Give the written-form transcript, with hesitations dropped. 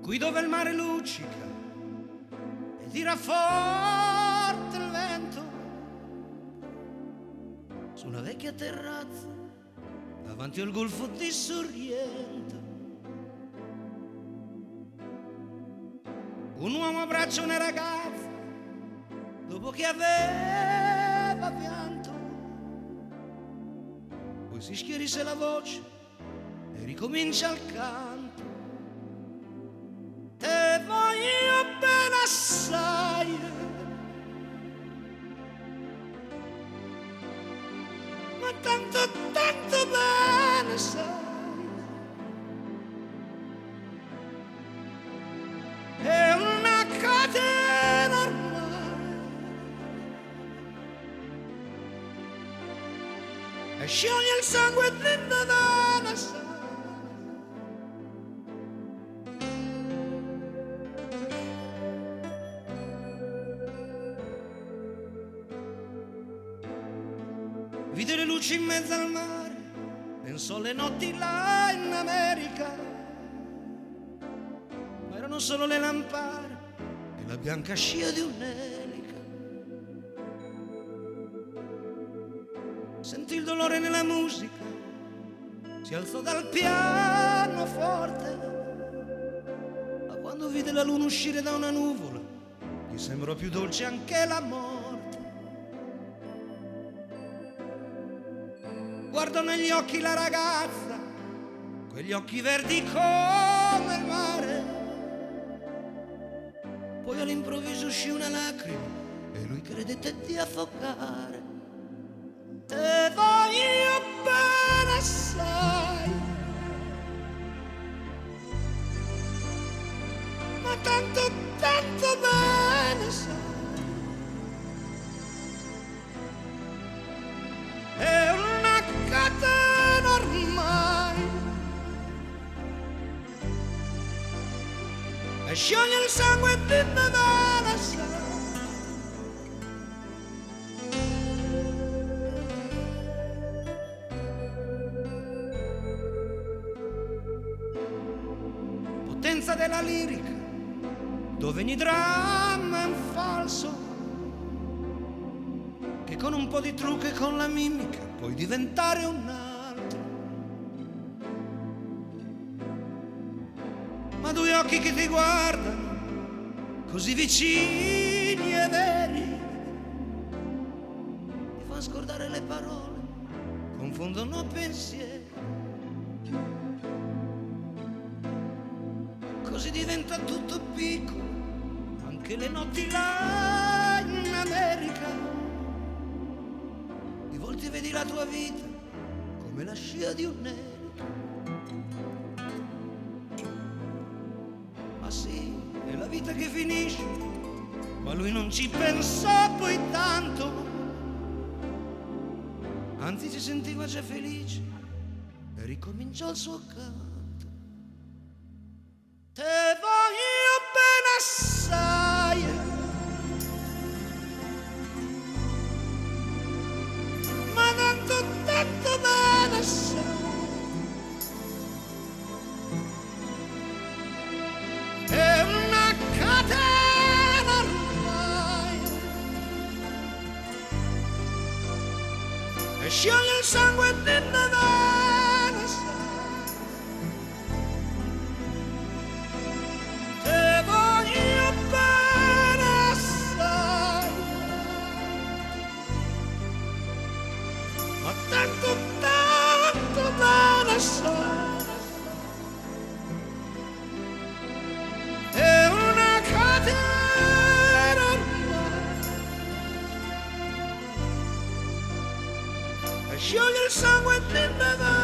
qui dove il mare luccica e tira forte il vento, su una vecchia terrazza davanti al golfo di Sorrento, un uomo abbraccia una ragazza dopo che aveva pianto, poi si schierisse la voce e ricomincia il canto. Te voglio bene assai, ma tanto, tanto bene sai, è una catena ormai, e scioglie il sangue dentro da una sai. Vide le luci in mezzo al mare, pensò alle notti là in America, ma erano solo le lampare e la bianca scia di un'elica. Sentì il dolore nella musica, si alzò dal pianoforte, ma quando vide la luna uscire da una nuvola, gli sembrò più dolce anche la morte. Guardò negli occhi la ragazza, quegli occhi verdi come il mare, poi all'improvviso uscì una lacrima e lui credette di affogare. Te voglio bene assai, ma tanto, tanto bene sai, è una catena ormai, e scioglie il sangue di Nevada sai. Potenza della lirica, dove ogni dramma è un falso, che con un po' di trucco e con la mimica puoi diventare un altro. Ma due occhi che ti guardano, così vicini e veri, ti fanno scordare le parole, confondono pensieri. Così diventa tutto piccolo, anche le notti là in America. Di volte vedi la tua vita come la scia di un'elica. Ma sì, è la vita che finisce, ma lui non ci pensò poi tanto, anzi si sentiva già felice e ricominciò il suo canto. Te voglio bene assai, ma tanto, tanto bene assai, è una catena ormai, e scioglie il sangue dentro da una sai. Te voglio bene assai, ma tanto, tanto bene assai, è una catena ormai, e scioglie il sangue dentro da